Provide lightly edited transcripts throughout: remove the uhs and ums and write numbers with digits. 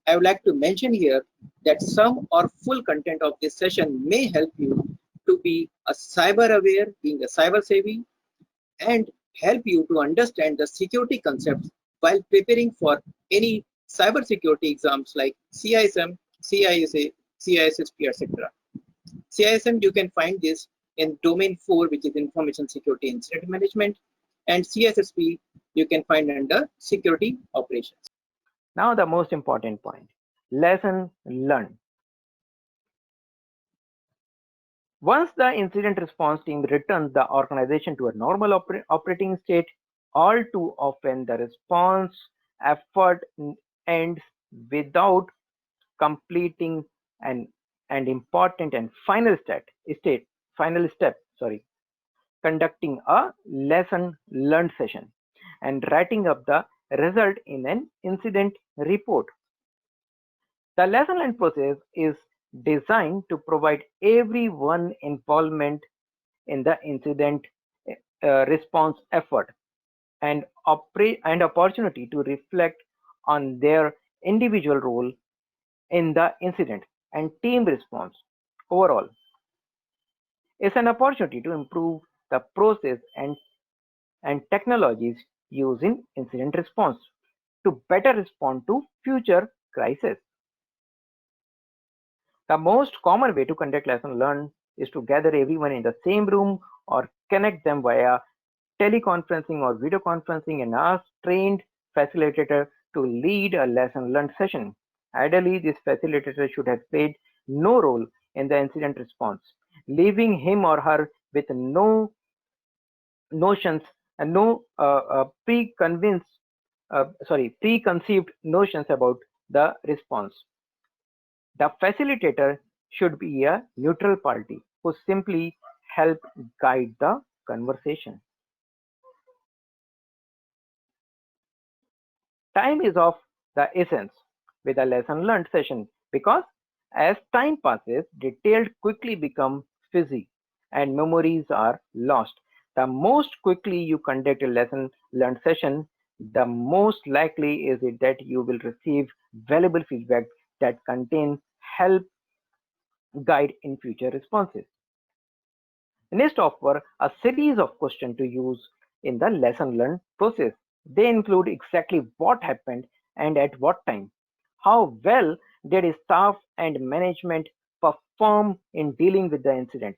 I would like to mention here that some or full content of this session may help you to be a cyber aware, being a cyber savvy, and help you to understand the security concepts while preparing for any cybersecurity exams like CISM, CISA, CISSP, etc. CISM, you can find this in domain 4, which is Information Security Incident Management, and CISSP you can find under Security Operations. Now the most important point, lesson learned. Once the incident response team returns the organization to a normal operating state, all too often the response effort ends without completing an important and final step, conducting a lesson learned session and writing up the result in an incident report. The lesson learned process is designed to provide everyone involvement in the incident response effort and opportunity to reflect on their individual role in the incident and team response. Overall, it's an opportunity to improve the process and technologies used in incident response to better respond to future crises. The most common way to conduct lesson learned is to gather everyone in the same room or connect them via teleconferencing or video conferencing and ask trained facilitator to lead a lesson learned session. Ideally, this facilitator should have played no role in the incident response, leaving him or her with no notions and no preconceived notions about the response. The facilitator should be a neutral party who simply help guide the conversation. Time is of the essence with a lesson learned session because as time passes, details quickly become fuzzy and memories are lost. The most quickly you conduct a lesson learned session, the most likely is it that you will receive valuable feedback that contains help guide in future responses. Next, offer a series of questions to use in the lesson learned process. They include exactly what happened and at what time. How well did staff and management perform in dealing with the incident?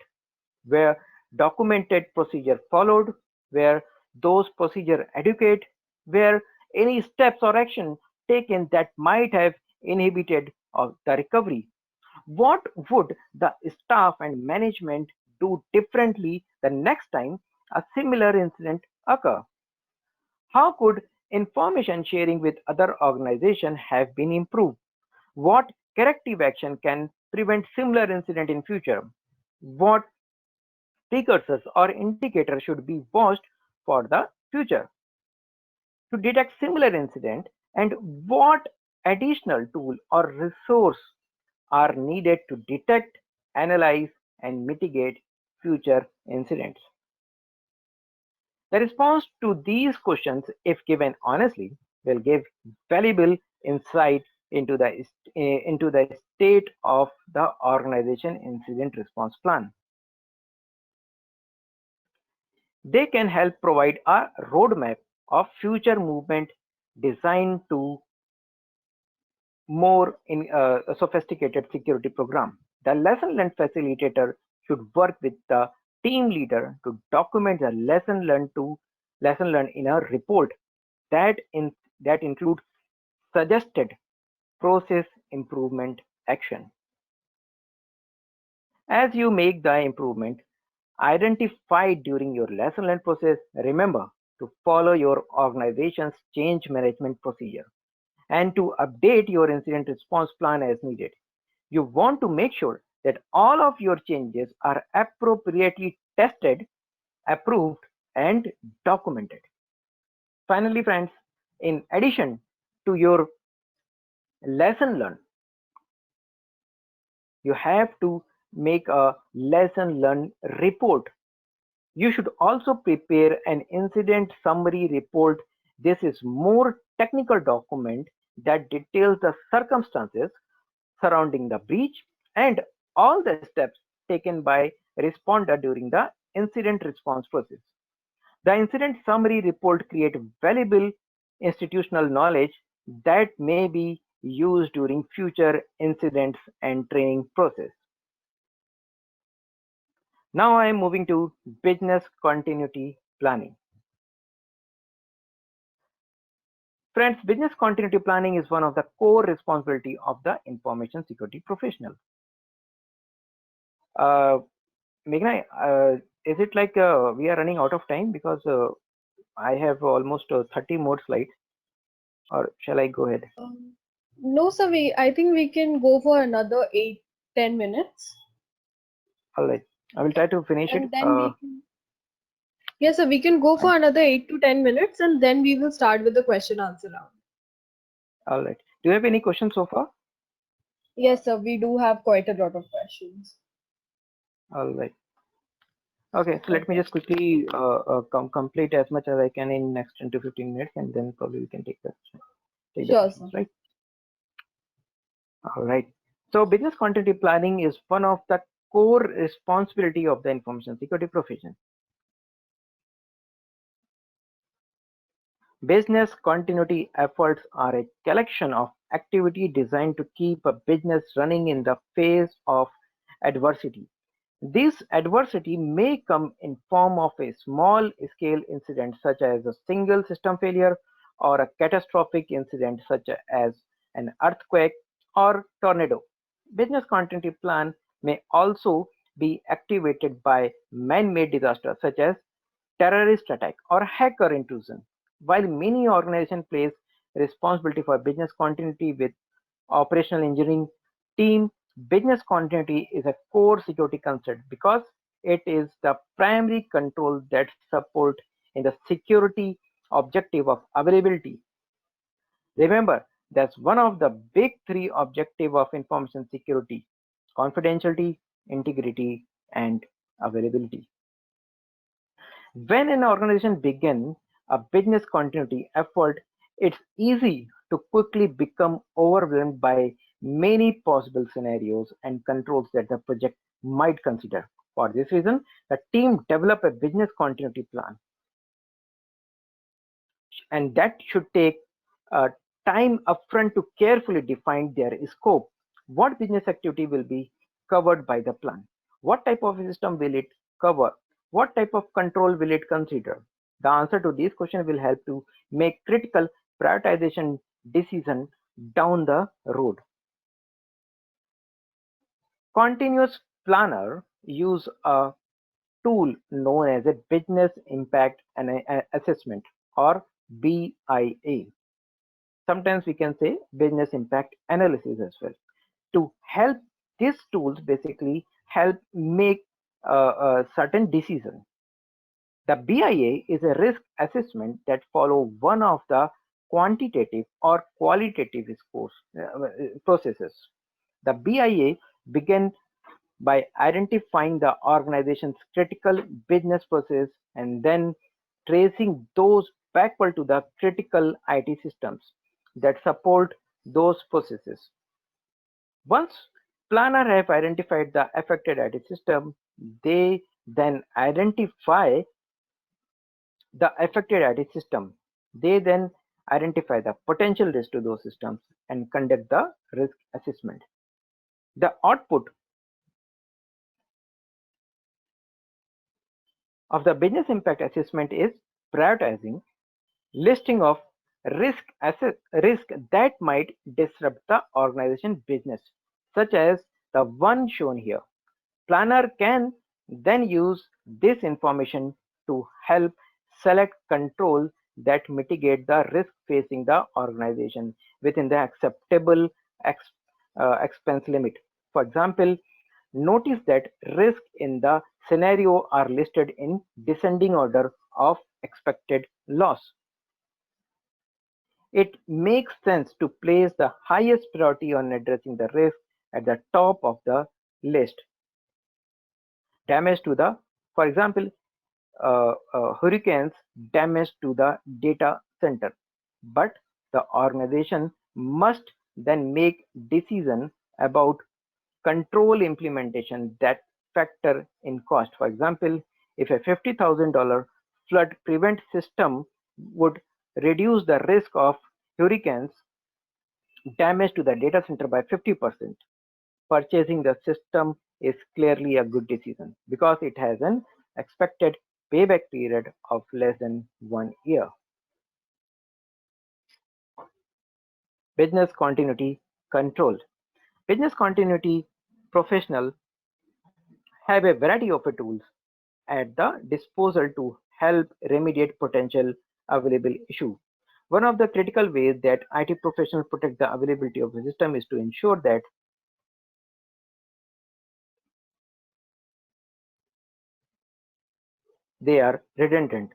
Were documented procedure followed? Were those procedure adequate? Were any steps or action taken that might have inhibited the recovery? What would the staff and management do differently the next time a similar incident occur? How could information sharing with other organizations have been improved? What corrective action can prevent similar incident in future? What precursors or indicators should be watched for the future to detect similar incident, and what additional tool or resource are needed to detect, analyze, and mitigate future incidents? The response to these questions, if given honestly, will give valuable insight into the state of the organization incident response plan. They can help provide a roadmap of future movement designed to more in a sophisticated security program. The lesson learned facilitator should work with the team leader to document the lesson learned in a report that includes suggested process improvement action. As you make the improvement identified during your lesson learned process, remember to follow your organization's change management procedure and to update your incident response plan as needed. You want to make sure that all of your changes are appropriately tested, approved, and documented. Finally, friends, in addition to your lesson learned, you have to make a lesson learned report. You should also prepare an incident summary report. This is more technical document that details the circumstances surrounding the breach and all the steps taken by responder during the incident response process. The incident summary report creates valuable institutional knowledge that may be used during future incidents and training process. Now I am moving to business continuity planning. Friends, business continuity planning is one of the core responsibility of the information security professional. Meghna, is it like we are running out of time because I have almost 30 more slides, or shall I go ahead? No, sir, I think we can go for another 8-10 minutes. All right, I will try to finish it. And then we can, yes, sir, we can go for another 8 to 10 minutes and then we will start with the question answer round. All right. Do you have any questions so far? Yes, sir, we do have quite a lot of questions. All right. Okay, so let me just quickly complete as much as I can in next 10 to 15 minutes, and then probably we can take the Sure, questions, sir. right? All right. So business continuity planning is one of the core responsibility of the information security profession. Business continuity efforts are a collection of activity designed to keep a business running in the face of adversity. This adversity may come in form of a small scale incident such as a single system failure or a catastrophic incident such as an earthquake or tornado. Business continuity plan may also be activated by man-made disasters such as terrorist attack or hacker intrusion. While many organizations place responsibility for business continuity with operational engineering team, business continuity is a core security concept because it is the primary control that support in the security objective of availability. Remember, that's one of the big three objective of information security: confidentiality, integrity, and availability. When an organization begins a business continuity effort, it's easy to quickly become overwhelmed by many possible scenarios and controls that the project might consider. For this reason, the team develop a business continuity plan, and that should take uh, time upfront to carefully define their scope. What business activity will be covered by the plan? What type of system will it cover? What type of control will it consider? The answer to these questions will help to make critical prioritization decision down the road. Continuous planner use a tool known as a business impact assessment, or BIA. Sometimes we can say business impact analysis as well. To help, these tools basically help make a certain decision. The BIA is a risk assessment that follow one of the quantitative or qualitative processes. The BIA begin by identifying the organization's critical business process and then tracing those backward to the critical IT systems that support those processes. Once planners have identified the affected IT system, they then identify the affected IT system. They then identify the potential risk to those systems and conduct the risk assessment. The output of the business impact assessment is prioritizing, listing of risk that might disrupt the organization business, such as the one shown here. Planner can then use this information to help select control that mitigate the risk facing the organization within the acceptable expense limit. For example, notice that risks in the scenario are listed in descending order of expected loss. It makes sense to place the highest priority on addressing the risk at the top of the list. Damage to the, for example, hurricanes damage to the data center, but the organization must then make decision about control implementation that factor in cost. For example, if a $50,000 flood prevent system would reduce the risk of hurricanes damage to the data center by 50%, purchasing the system is clearly a good decision because it has an expected payback period of less than 1 year. Business continuity control. Business continuity professionals have a variety of tools at the disposal to help remediate potential available issue. One of the critical ways that IT professionals protect the availability of the system is to ensure that they are redundant.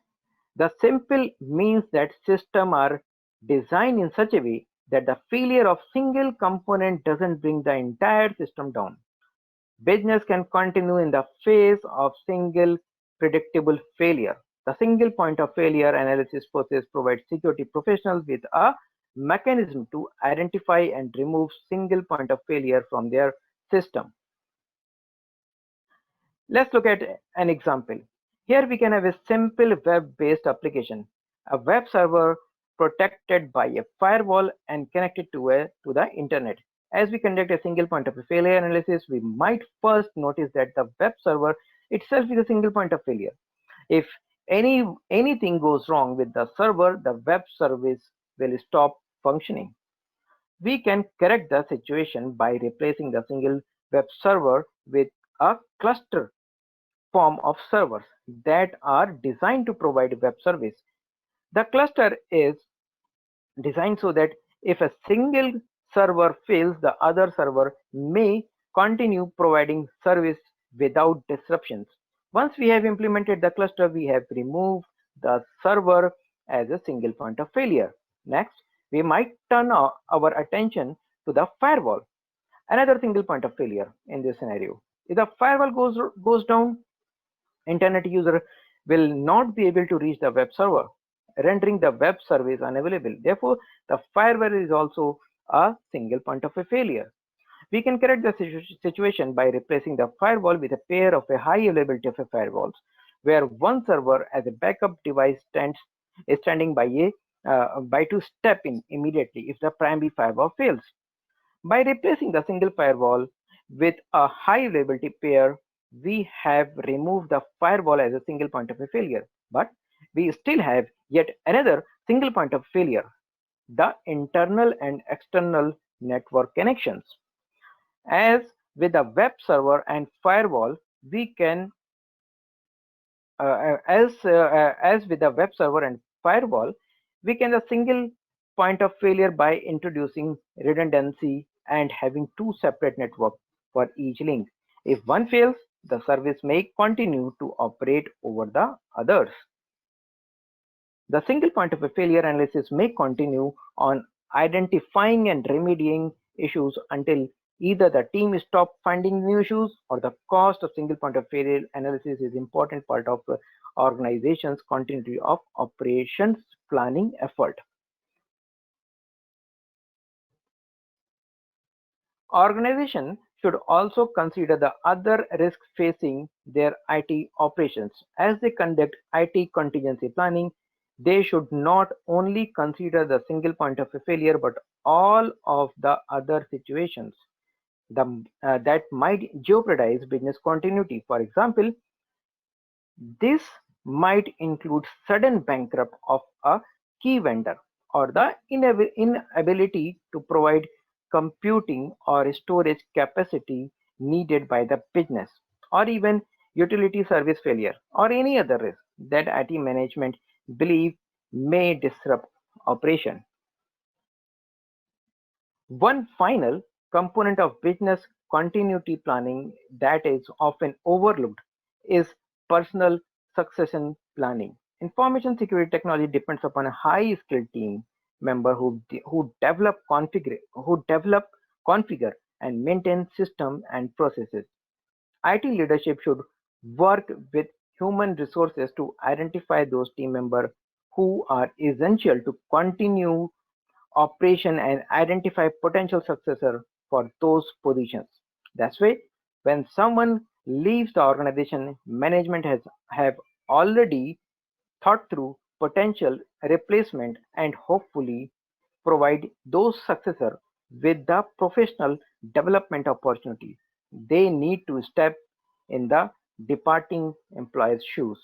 The simple means that systems are designed in such a way that the failure of single component doesn't bring the entire system down. Business can continue in the face of single predictable failure. The single point of failure analysis process provides security professionals with a mechanism to identify and remove single point of failure from their system. Let's look at an example. Here we can have a simple web-based application, a web server protected by a firewall and connected to the internet. As we conduct a single point of failure analysis, we might first notice that the web server itself is a single point of failure. If anything goes wrong with the server, the web service will stop functioning. We can correct the situation by replacing the single web server with a cluster form of servers that are designed to provide web service. The cluster is designed so that if a single server fails, the other server may continue providing service without disruptions. Once we have implemented the cluster, we have removed the server as a single point of failure. Next, we might turn our attention to the firewall, another single point of failure in this scenario. If the firewall goes down, internet user will not be able to reach the web server, rendering the web service unavailable. Therefore, the firewall is also a single point of a failure. We can correct the situation by replacing the firewall with a pair of a high availability of firewalls, where one server as a backup device is standing by to step in immediately if the primary firewall fails. By replacing the single firewall with a high availability pair, we have removed the firewall as a single point of a failure, but we still have yet another single point of failure, the internal and external network connections. As with the web server and firewall, we can as with the web server and firewall, we can a single point of failure by introducing redundancy and having two separate networks for each link. If one fails, the service may continue to operate over the others. The single point of a failure analysis may continue on identifying and remedying issues until either the team stops finding new issues or the cost of single point of failure analysis is important part of the organization's continuity of operations planning effort. Organization should also consider the other risks facing their IT operations. As they conduct IT contingency planning, they should not only consider the single point of a failure but all of the other situations that might jeopardize business continuity. For example, this might include sudden bankrupt of a key vendor or the inability to provide computing or storage capacity needed by the business, or even utility service failure or any other risk that IT management believe may disrupt operation. One final component of business continuity planning that is often overlooked is personal succession planning. Information security technology depends upon a high-skilled team member who develop, configure, and maintain systems and processes. IT leadership should work with human resources to identify those team members who are essential to continue operation and identify potential successor for those positions. That's why when someone leaves the organization, management has have already thought through potential replacement and hopefully provide those successor with the professional development opportunities they need to step in the departing employer's shoes.